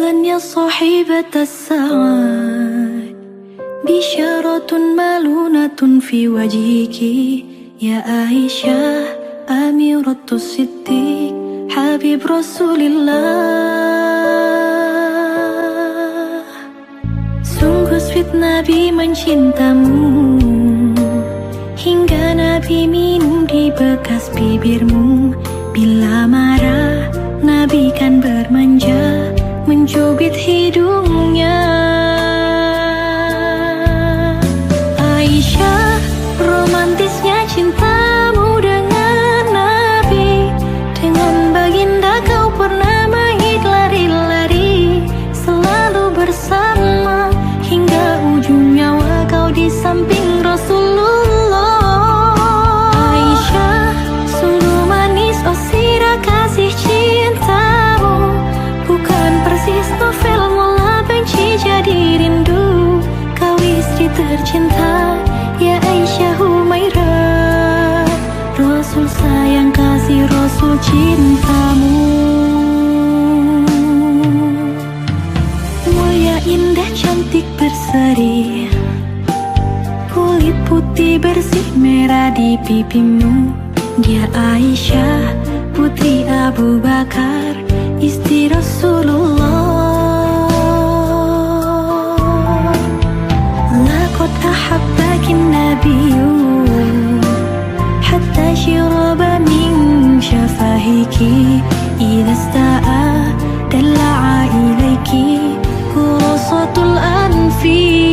أهلا يا صاحبة السعاد، بشارة ملونة في وجهك يا عائشة أميرة الصديق حبيب رسول الله. Sungguh sweet Nabi mencintamu, hingga Nabi minum di bekas bibirmu. Bila marah Nabi kan bermanja, mencubit hidungnya. Aisyah, romantisnya cintamu dengan Nabi. Dengan baginda kau pernah mahir lari-lari, selalu bersama hingga ujung nyawa kau di samping Rasulullah. Aisyah, sungguh manis oh sirah kasih cintamu, bukan persis novel mula benci jadi rindu. Kau istri tercinta ya Aisyah Humairah, Rasul sayang kasih Rasul cintamu. Mulia indah cantik berseri, kulit putih bersih merah di pipimu. Dia Aisyah putri Abu Bakar, istri Rasulullah. Laqad ahabbaki nabiyyu hatta syiraba min syafahiki, idza sta'a dala'a ilaiki qurasatul anfi.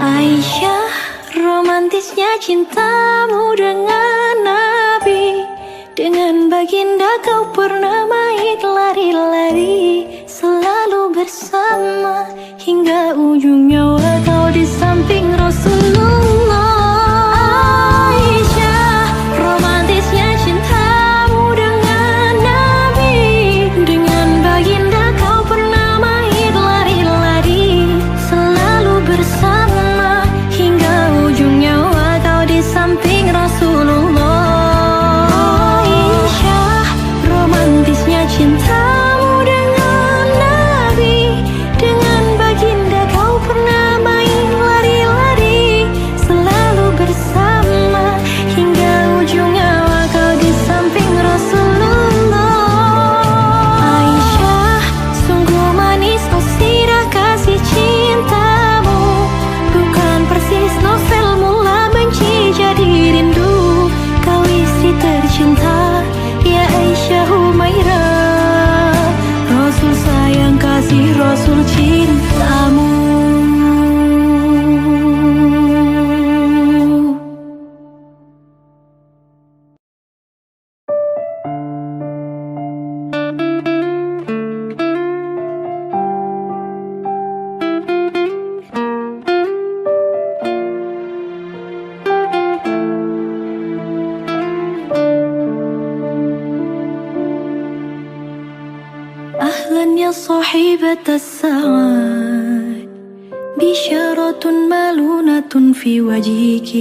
Aisyah, romantisnya cintamu dengan Nabi. Dengan baginda kau pernah mahir lari-lari, selalu bersama hingga ujung nyawa kau di samping Rasulullah. Aisyah, romantisnya cintamu dengan Nabi. Dengan baginda kau pernah mahir lari-lari, selalu bersama ujung nyawa kau di samping Rasulullah. Aisyah, romantisnya cintamu dengan Nabi. Dengan baginda kau pernah main lari-lari, selalu bersama hingga ujung nyawa kau di samping Rasulullah. Aisyah, sungguh manis oh sirah kasih cintamu, bukan persis novel mula benci jadi rindu. Kau istri tercinta ya Aisyah Humairah, Rasul sayang kasih Rasul cintamu. أهلا يا صاحبة السعاد، بشارة ملونة في وجهك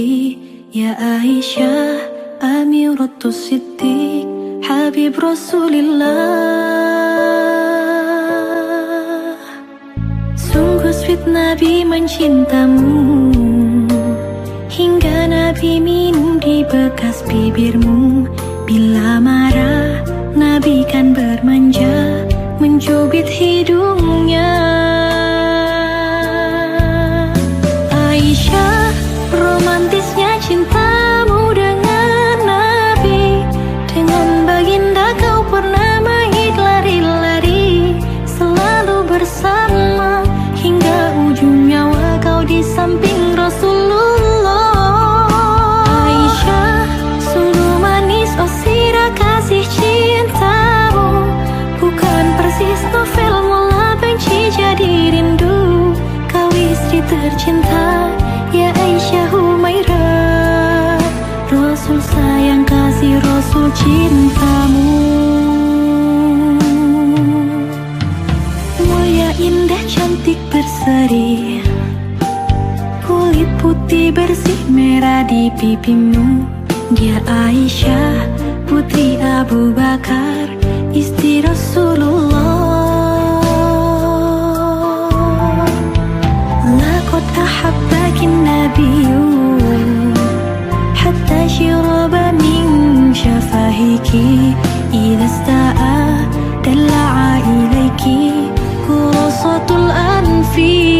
يا عائشة أميرة الصديق حبيب رسول الله. Sungguh sweet Nabi mencintamu, hingga Nabi minum di bekas bibirmu. Bila marah Nabi kan bermanja, mencubit hidungnya. Aisyah, romantisnya cintamu dengan Nabi. Dengan baginda kau pernah mahir lari-lari, selalu bersama hingga ujung nyawa kau di samping Rasulullah. Aisyah, sungguh manis oh sirah kasih cintamu, bukan persis cintamu. Mulia, indah, cantik, berseri, kulit putih bersih merah di pipimu. Dia Aisyah, putri Abu Bakar, istri Rasulullah. Laqad ahabbaki nabiyyu hatta syiraba min syafahiki, idza sta'a dala'a ilaiki qurasatul anfi.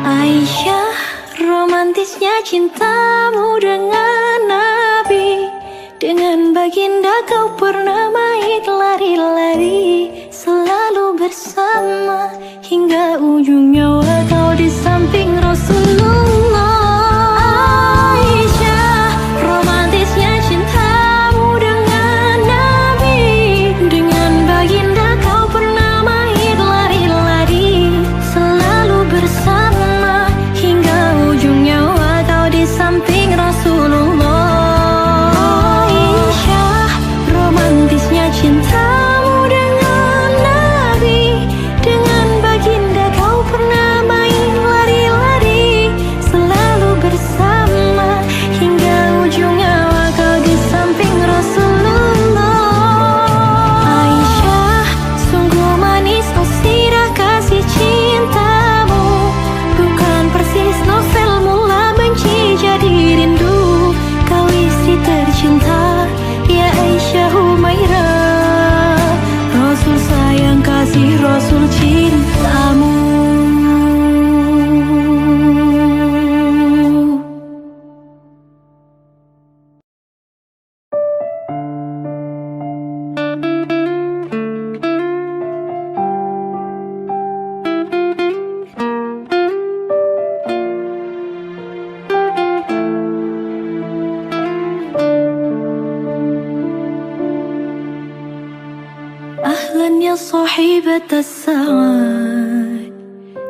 Aisyah, romantisnya cintamu dengan Nabi. Dengan baginda kau pernah main lari-lari, selalu bersama hingga ujung nyawa kau di samping Rasulullah. Aisyah, romantisnya cintamu dengan Nabi. Dengan baginda kau pernah main lari-lari, selalu bersama hingga ujung nyawa kau di samping Rasulullah. Aisyah, romantisnya cintamu dengan Nabi. Dengan baginda kau pernah main lari-lari, selalu bersama hingga ujung nyawa kau di samping Rasulullah. Aisyah, sungguh manis oh sirah kasih cintamu, bukan persis novel mula benci jadi rindu. Kau istri tercinta, ya Aisyah Humairah, Rasul sayang kasih Rasul cintamu. Ahlan ya sahibat as-sa'ad,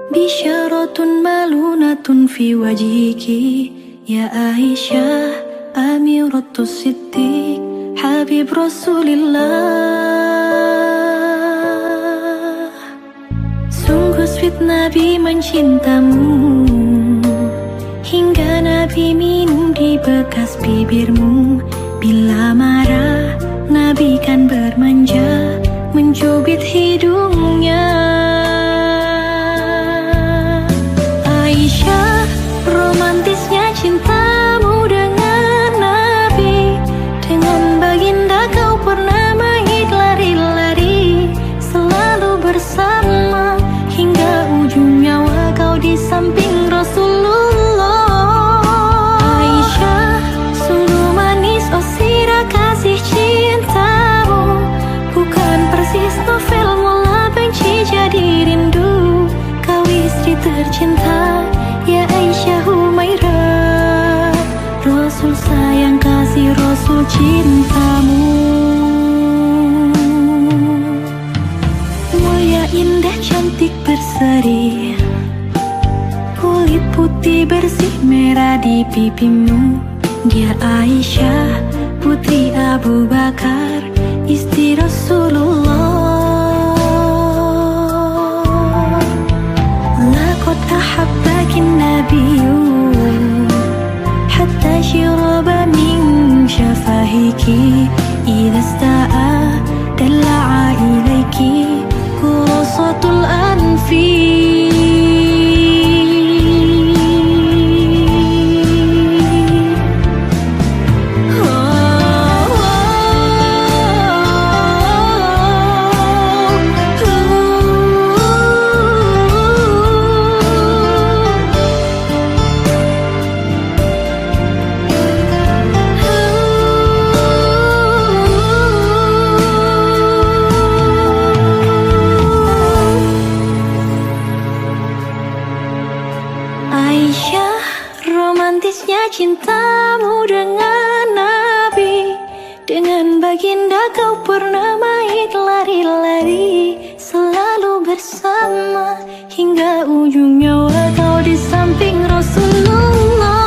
bisyaratun malunatun fi wajhiki, ya Aisyah amiratus siddiq, habib Rasulillah. Sungguh sweet Nabi mencintamu, hingga Nabi minum di bekas bibirmu. Bila marah Nabi kan bermanja, mencubit hidungnya. Aisyah, romantisnya cintamu dengan Nabi. Dengan baginda kau pernah main lari-lari, selalu bersama hingga ujung nyawa kau di samping Rasulullah. Aisyah, sungguh manis oh sirah kasih cintamu, bukan persis novel mula benci jadi rindu. Kau istri tercinta, ya Aisyah Humairah, Rasul sayang kasih Rasul cintamu. Mulia, indah, cantik, berseri, kulit putih bersih merah di pipimu. Dia Aisyah, putri Abu Bakar, istri Rasulullah. Laqad ahabbaki nabiyyu hatta syiraba min syafahiki, idza sta'a dala'a ilaiki qurasatul anfi. kau pernah main lari-lari, selalu bersama hingga ujung nyawa kau di samping Rasulullah.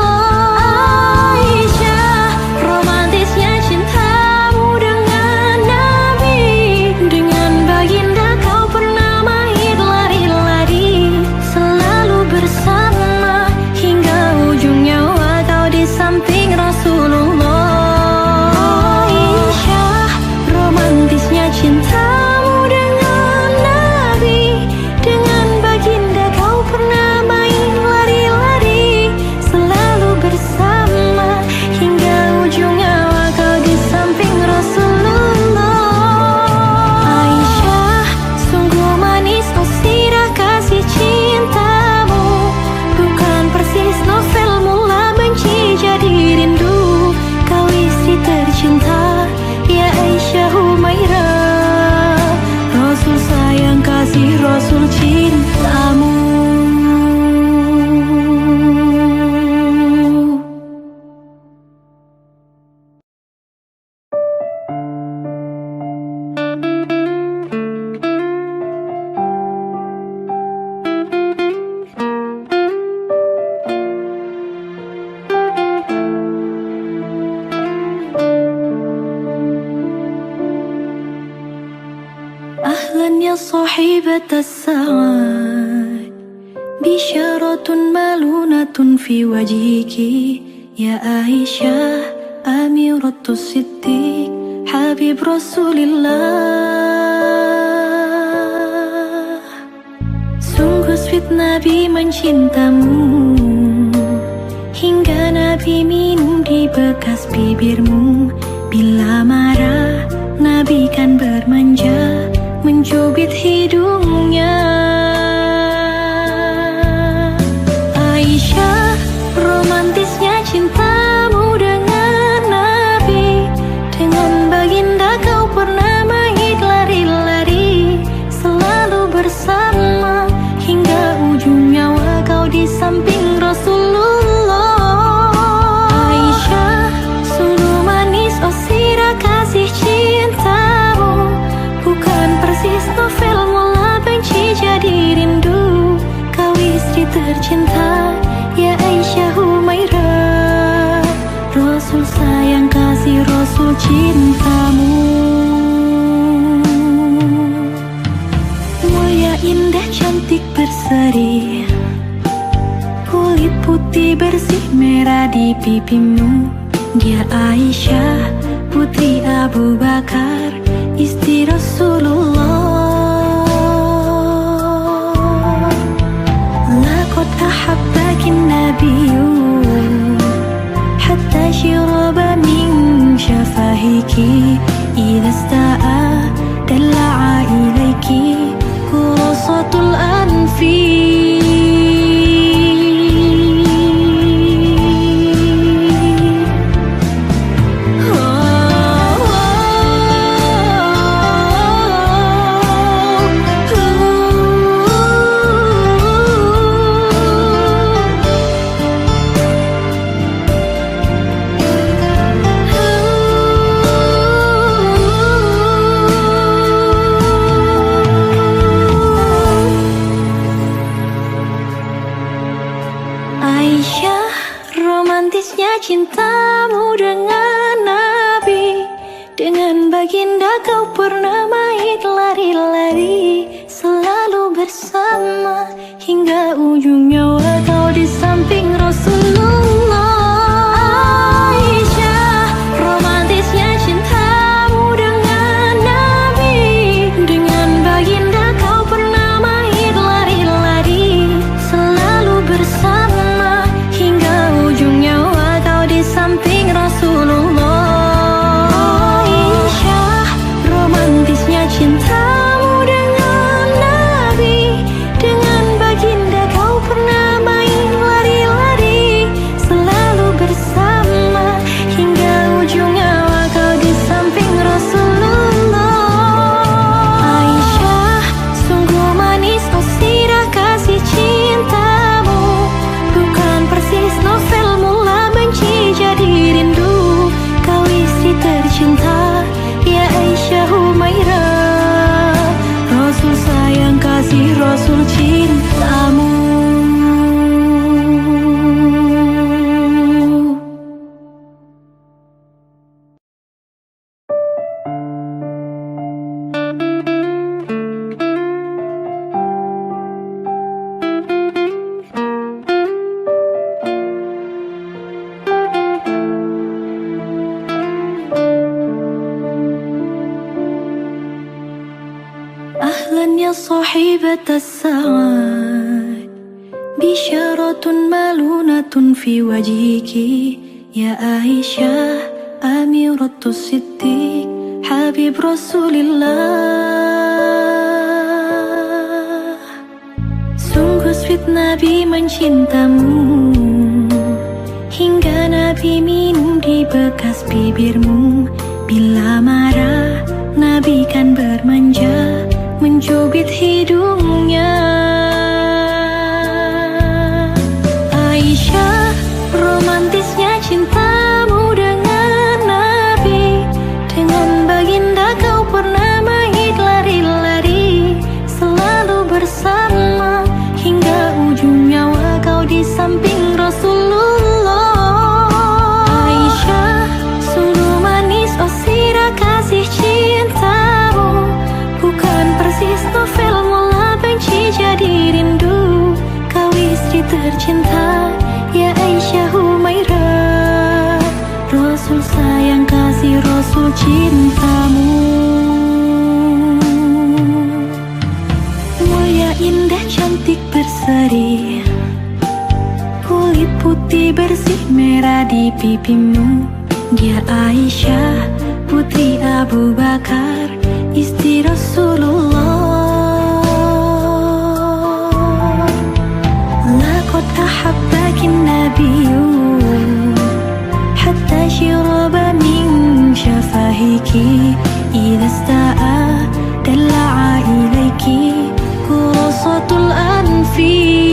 Aisyah, romantisnya cintamu dengan Nabi, dengan baginda kau pernah main lari-lari, selalu bersama hingga ujung nyawa kau di samping Rasulullah. Aisyah, romantisnya cintamu dengan Nabi, dengan baginda kau pernah main lari-lari, selalu bersama hingga ujung nyawa kau di samping Rasulullah. Aisyah, sungguh manis oh sirah kasih cintamu, bukan persis novel mula benci jadi rindu. Kau istri tercinta, ya Aisyah Humairah, Rasul sayang kasih Rasul cintamu. أهلا يا صاحبة السعاد، بشارة ملونة في وجهك يا عائشة أميرة الصديق حبيب رسول الله. Sungguh sweet Nabi mencintamu, hingga Nabi minum di bekas bibirmu. Bila marah Nabi kan bermanja, mencubit hidungnya. Aisyah, romantisnya cintamu dengan Nabi, dengan baginda kau pernah main lari-lari, selalu bersama hingga ujung nyawa kau di samping Rasulullah. Aisyah, sungguh manis oh sirah kasih cintamu, bukan persis novel mula benci jadi rindu. Kau istri tercinta, ya Aisyah Humairah, Rasul sayang kasih Rasul cintamu. Mulia indah cantik berseri, kulit putih bersih merah di pipimu. Dia Aisyah, putri Abu Bakar, istri Rasulullah. Laqad ahabbaki nabiyyu hatta syiraba min syafahiki, idza sta'a dala'a ilaiki khurasatul anfi. Aisyah, romantisnya cintamu dengan Nabi, dengan baginda kau pernah main lari-lari, selalu bersama hingga ujung nyawa kau di samping Rasulullah. Aisyah, romantisnya cintamu dengan Nabi, dengan baginda kau pernah main lari-lari, selalu bersama hingga ujung nyawa kau di samping Rasulullah. Aisyah, romantisnya cintamu dengan Nabi, dengan baginda kau pernah يا صاحبة السعاد بشارة ملونة في وجهك يا عائشة أميرة الصديق حبيب رسول الله. Sungguh sweet Nabi mencintamu, hingga Nabi minum di bekas bibirmu. Bila marah Nabi kan bermanja, mencubit hidungnya. Aisyah, romantisnya cintamu dengan Nabi. Dengan baginda kau pernah mahir lari-lari, selalu bersama hingga ujung nyawa kau di samping Rasulullah. Aisyah, sungguh manis oh sirah kasih cintamu, bukan persis novel mula benci jadi rindu. Kau istri tercinta ya Aisyah Humairah, Rasul sayang kasih Rasul cintamu. Mulia indah cantik berseri, kulit putih bersih merah di pipimu. Dia Aisyah putri Abu Bakar, istri Rasulullah. Laqad ahabbaki nabiyyu hatta syiraba min syafahiki, idza sta'a dala'a ilaiki qurasatul anfi.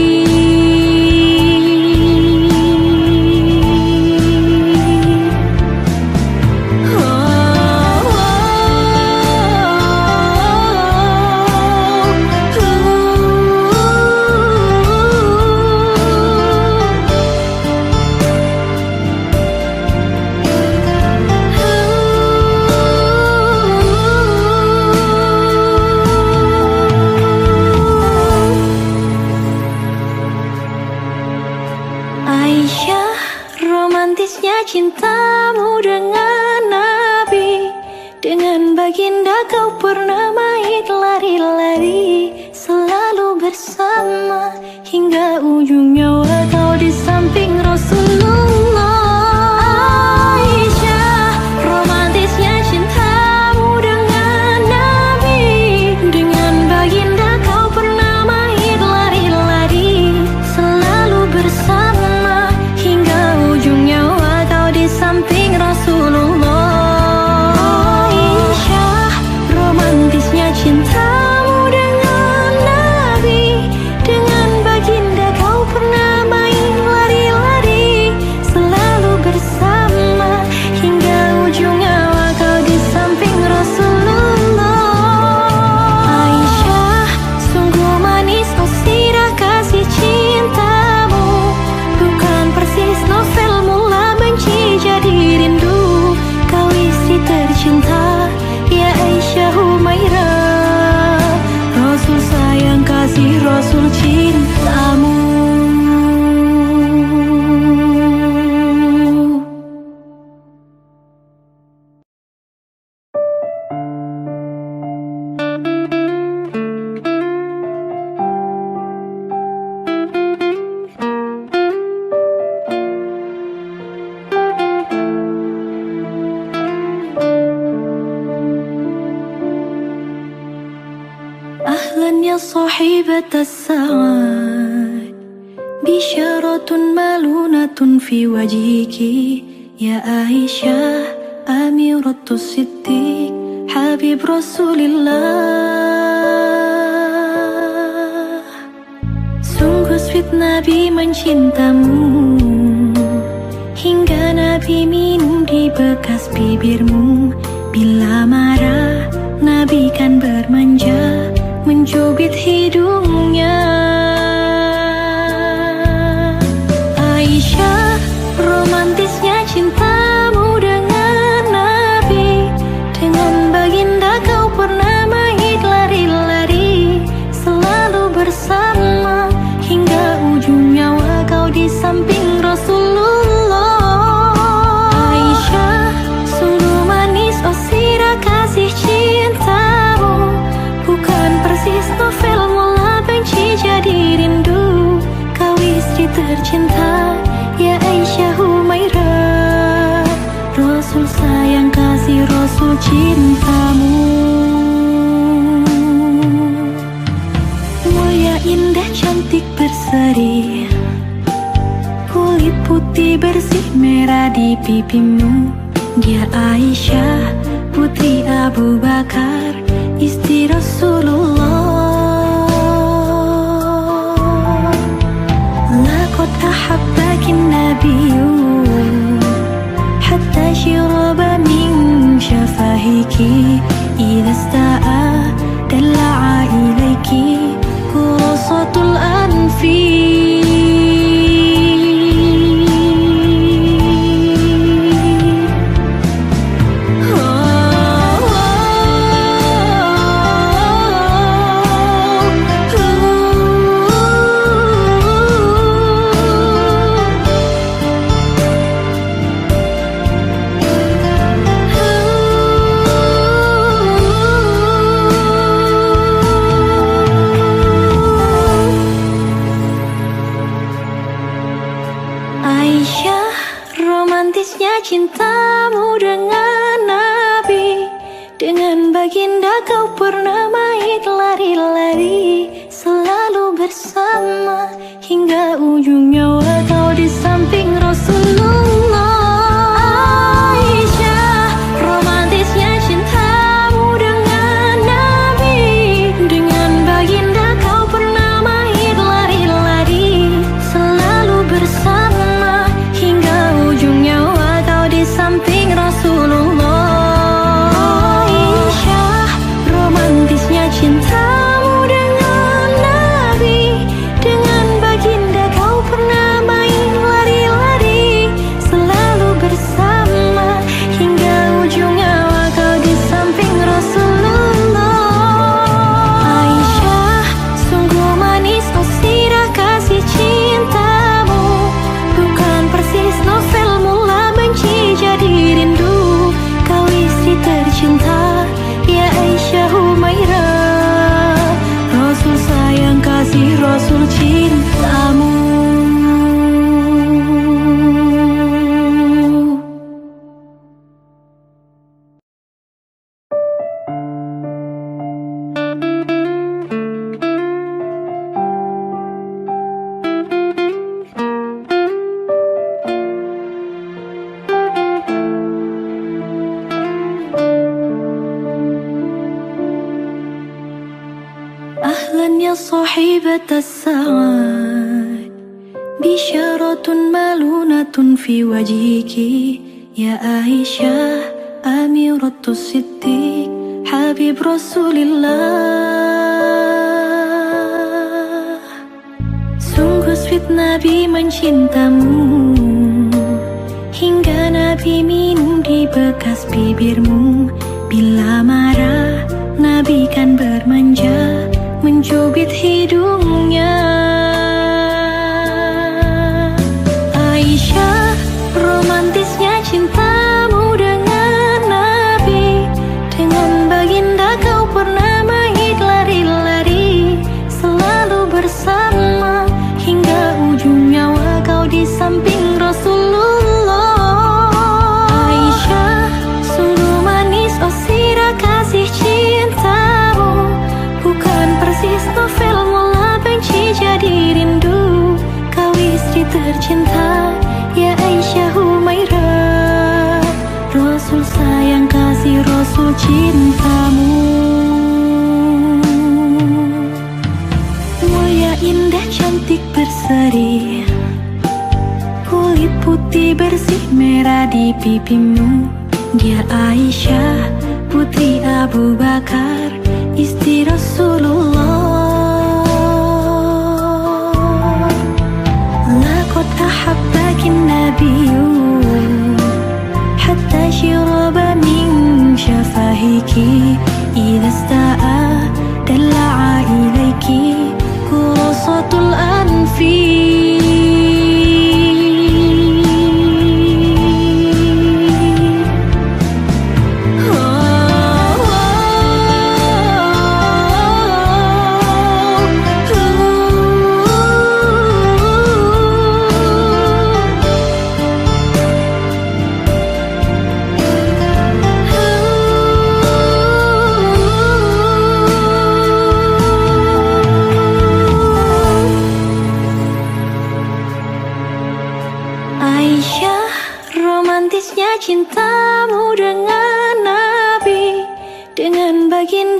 Aisyah, romantisnya cintamu dengan Nabi. Dengan baginda kau pernah mahir lari-lari, selalu bersama hingga ujung nyawa kau di samping Rasulullah. Aisyah, romantisnya cintamu dengan Nabi. Dengan baginda kau pernah mahir lari-lari, selalu bersama hingga ujung nyawa kau di samping Rasulullah. Aisyah, romantisnya cintamu dengan Nabi. Dengan baginda kau pernah main lari-lari, selalu bersama hingga ujung nyawa kau di samping Rasulullah. Aisyah, sungguh manis oh sirah kasih cintamu, bukan persis novel mula benci jadi rindu. Kau istri tercinta ya Aisyah Humairah, Rasul sayang kasih Rasul cintamu. أهلا يا صاحبة السعاد بشارة ملونة في وجهك يا عائشة أميرة الصديق حبيب رسول الله. Sungguh sweet Nabi mencintamu, hingga Nabi minum di bekas bibirmu. Bila marah Nabi kan bermanja, mencubit hidungnya. Aisyah, romantisnya cintamu dengan Nabi. Dengan baginda kau pernah mahir lari-lari, selalu bersama hingga ujung nyawa kau di samping Rasulullah. Aisyah, sungguh manis oh sirah kasih cintamu, bukan persis cintamu. Mulia, indah, cantik, berseri, kulit putih bersih merah di pipimu. Dia Aisyah, putri Abu Bakar, istri Rasulullah. Laqad ahabbaki nabiyyu hatta syiraba min syafahiki, idza sta'a dala'a ilaiki qurasatul anfi. Aisyah, romantisnya cintamu dengan Nabi. Dengan baginda kau pernah main lari-lari, selalu bersama hingga ujung nyawa kau di samping Rasulullah. Aisyah, romantisnya cintamu dengan Nabi. Dengan baginda kau pernah main lari-lari, selalu bersama hingga ujung nyawa kau di samping Rasulullah. Aisyah, romantisnya cintamu dengan Nabi. Dengan baginda kau pernah main lari-lari, selalu bersama hingga ujung nyawa kau di samping Rasulullah. Aisyah, sungguh manis oh sirah kasih cintamu, bukan persis novel mula benci jadi rindu. Kau istri tercinta, ya Aisyah Humairah, Rasul sayang kasih Rasul cintamu. Ahlan ya sahibat as-sa'ad, bisyaratun malunatun fi wajhiki, ya Aisyah amiratus siddiq, habib Rasulillah. Sungguh sweet Nabi mencintamu, hingga Nabi minum di bekas bibirmu. Bila marah Nabi kan bermanja, mencubit hidungnya. Aisyah, romantisnya cintamu dengan Nabi. Dengan baginda kau pernah main lari-lari, selalu bersama hingga ujung nyawa kau di samping Rasulullah. Aisyah, sungguh manis oh sirah kasih cintamu, bukan persis novel mula benci jadi rindu. Kau istri tercinta, ya Aisyah Humairah, Rasul sayang kasih Rasul cintamu. Mulia, indah, cantik, berseri, kulit putih bersih merah di pipimu. Dia Aisyah, putri Abu Bakar, istri Rasulullah. Laqad ahabbaki nabiyyu hatta syiraba min syafahiki, idza sta'a dala'a ilaiki qurasatul anfi.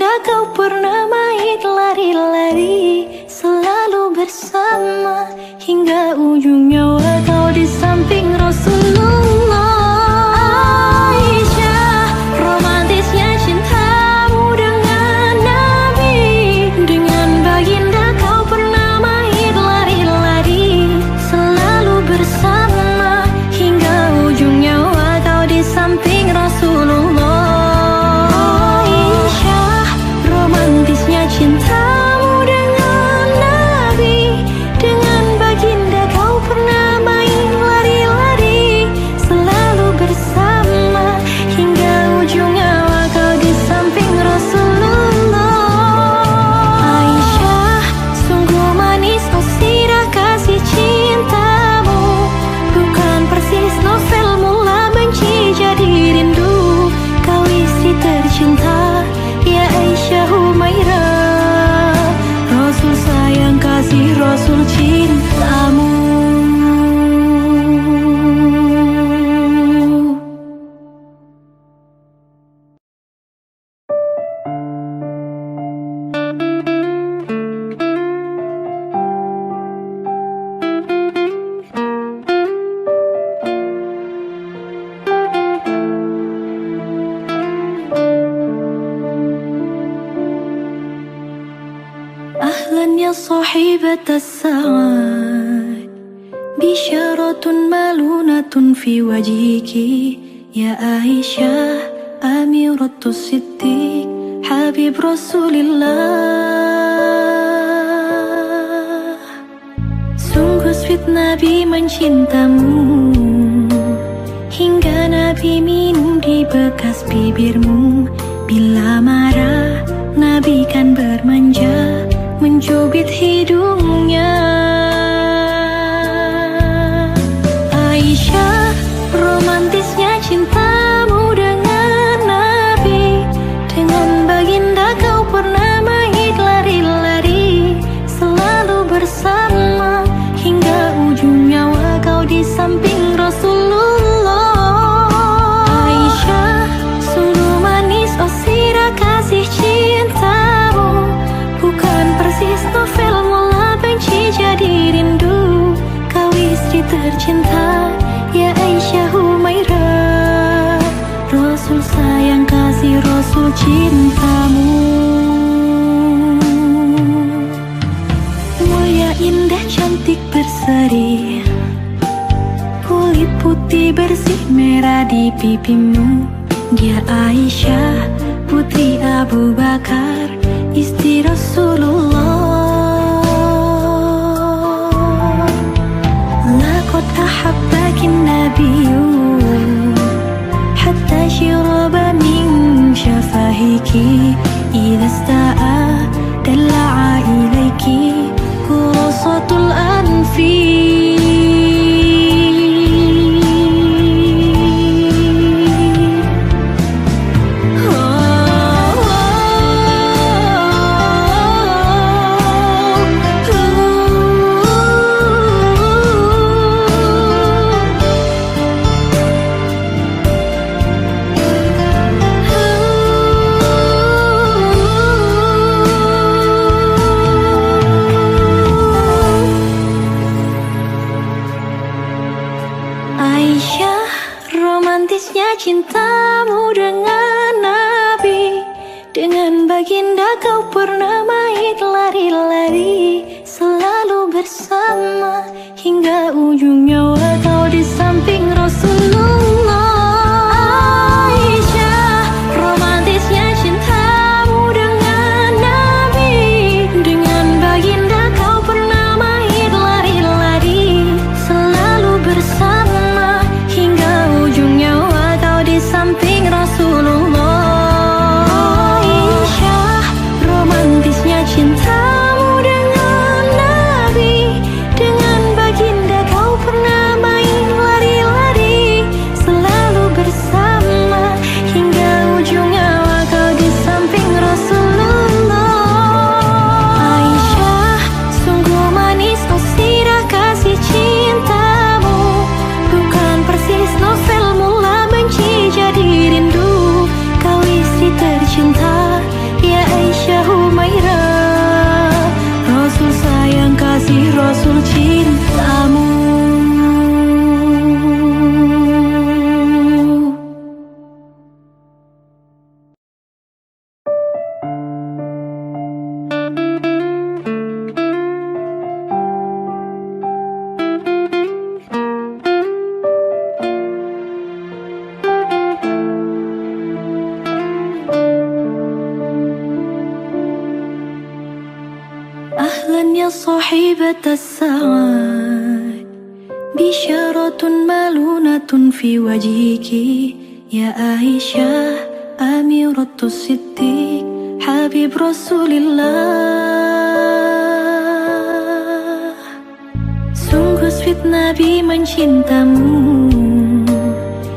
baginda kau pernah main lari-lari, selalu bersama hingga ujung nyawa kau di samping Rasulullah. Aisyah, romantisnya cintamu dengan Nabi, dengan baginda kau pernah main lari-lari, selalu bersama hingga ujung nyawa kau di samping Rasulullah. Aisyah, romantisnya cintamu dengan Nabi, dengan baginda kau pernah main lari-lari, selalu bersama hingga ujung nyawa kau di samping Rasulullah. Aisyah, sungguh manis oh sirah kasih cintamu, bukan persis novel mula benci jadi rindu. Kau istri tercinta, ya Aisyah Humairah, Rasul sayang kasih Rasul cintamu. أهلا يا صاحبة السعاد، بشارة ملونة في وجهك يا عائشة أميرة الصديق حبيب رسول الله. Sungguh sweet Nabi mencintamu, hingga Nabi minum di bekas bibirmu. Bila marah Nabi kan bermanja, mencubit hidungnya. Aisyah, romantisnya cintamu dengan Nabi, dengan baginda kau pernah main lari-lari, selalu bersama hingga ujung nyawa kau di samping Rasulullah. Aisyah, sungguh manis oh sirah kasih cintamu, bukan persis novel mula benci jadi rindu. Kau istri tercinta, ya Aisyah Humairah, Rasul sayang kasih Rasul cintamu. Mulia indah cantik berseri, kulit putih bersih merah di pipimu. Dia Aisyah putri Abu Bakar, istri Rasulullah. Laqad ahabbaki nabiyyu hatta shiraba min syafahiki, idza sta'a dala'a ilayki qurasatul anfi. Aisyah, romantisnya cintamu dengan Nabi, dengan baginda kau pernah main lari-lari, selalu bersama hingga ujung nyawa kau di samping Rasulullah. Aisyah, romantisnya cintamu dengan Nabi, dengan baginda kau pernah main lari-lari, selalu bersama hingga ujung nyawa kau di samping Rasulullah. Aisyah, romantisnya cintamu dengan Nabi, dengan baginda kau pernah main lari-lari, يا صاحبة السعاد بشارة ملونة في وجهك يا عائشة أميرة الصديق حبيب رسول الله. Sungguh sweet Nabi mencintamu,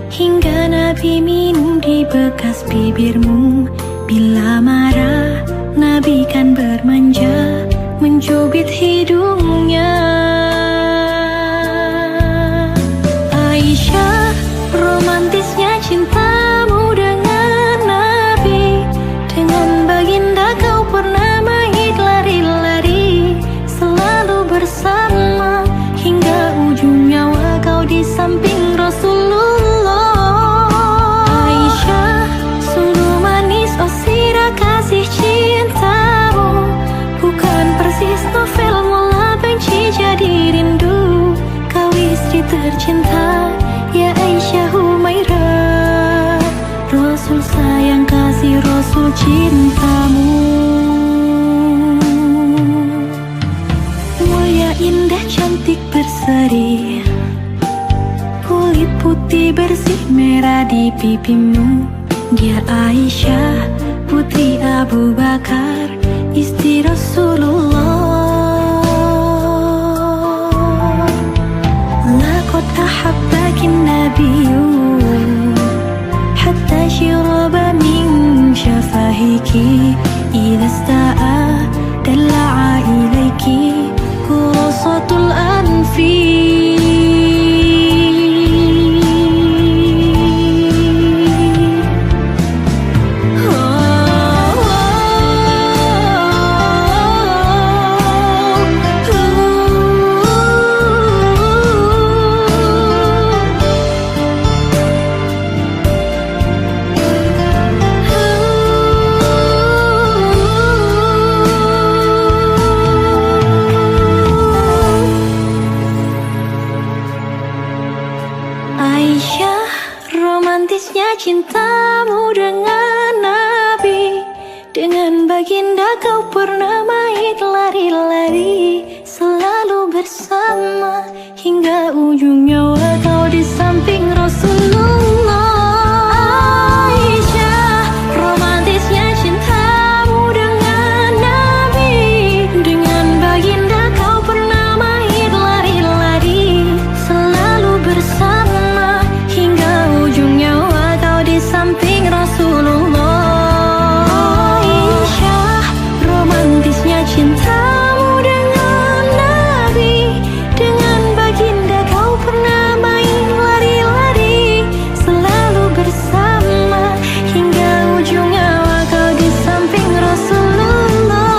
hingga Nabi minum di bekas bibirmu. Bila marah Nabi kan bermanja, mencubit hidungnya. Aisyah, romantisnya cintamu dengan Nabi. Dengan baginda kau pernah mahir lari-lari, selalu bersama hingga ujung nyawa kau di samping Rasulullah. Aisyah, sungguh manis oh sirah kasih cintamu, bukan persis novel mula benci jadi rindu. Kau istri tercinta ya Aisyah Humairah, Rasul sayang kasih Rasul cintamu. Mulia indah cantik berseri, kulit putih bersih merah di pipimu. Dia Aisyah putri Abu Bakar, istri Rasulullah. Laqad ahabbaki nabiyyu hatta shiraba min shafahiki, idza sta'a dala'a ilayki qurasatul anfi. Aisyah, romantisnya cintamu dengan Nabi. Dengan baginda kau pernah mahir lari-lari, selalu bersama hingga ujung nyawa kau di samping Rasulullah. Aisyah, romantisnya cintamu dengan Nabi. Dengan baginda kau pernah mahir lari-lari, selalu bersama hingga ujung nyawa kau di samping Rasulullah. Aisyah, romantisnya cintamu dengan Nabi. Dengan baginda kau pernah main lari-lari, selalu bersama hingga ujung nyawa kau di samping Rasulullah.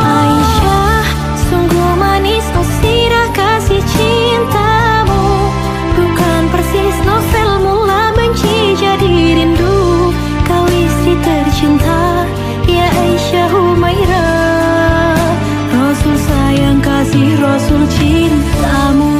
Aisyah, sungguh manis oh sirah kasih cintamu, bukan persis novel mula benci jadi rindu. Kau istri tercinta ya Aisyah Humairah, Rasul sayang kasih Rasul cintamu.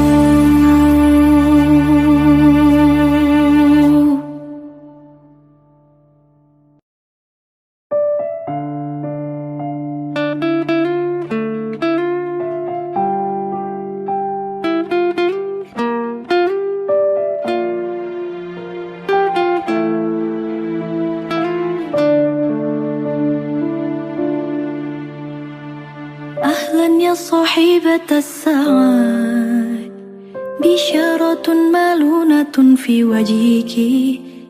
Ahlan ya صاحبة السعاد بشارة ملونة في وجهك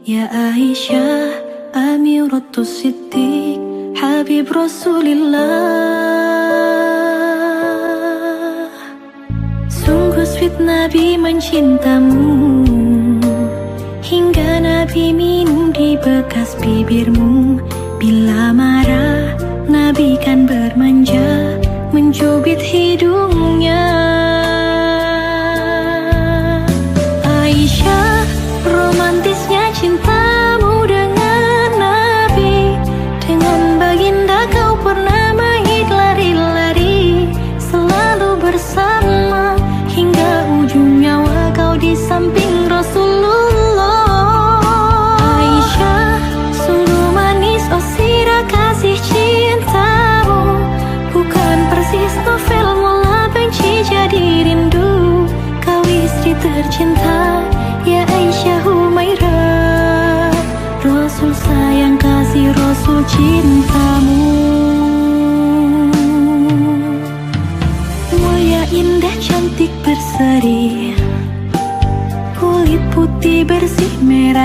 يا عائشة أميرة الصديق حبيب رسول الله. Sungguh sweet Nabi mencintamu, hingga Nabi minum di bekas bibirmu. Bila marah Nabi kan bermanja, mencubit hidungnya. Aisyah, romantisnya cintamu dengan Nabi. Dengan baginda kau pernah mahir lari-lari, selalu bersama hingga ujung nyawa kau di samping Rasulullah. Aisyah, sungguh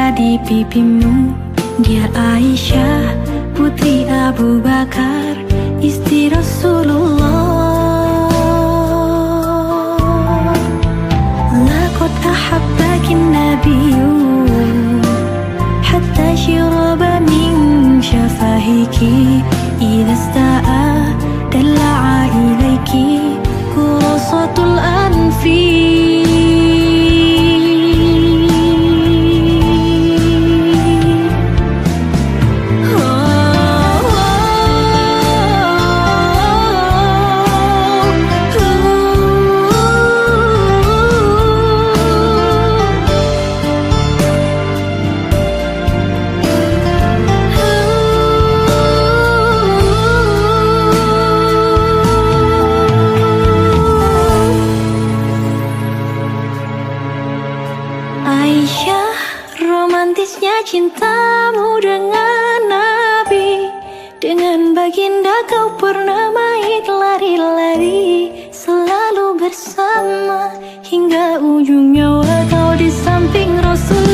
ada di pipimu. Dia Aisyah, putri Abu Bakar, istri Rasulullah. Laqad ahabbaki nabiyyu hatta syiraba min syafahiki, idza sta'a dala'a ilaiki khurasatul anfi. Aisyah, romantisnya cintamu dengan Nabi. Dengan baginda kau pernah main lari-lari, selalu bersama hingga ujung nyawa kau di samping Rasul.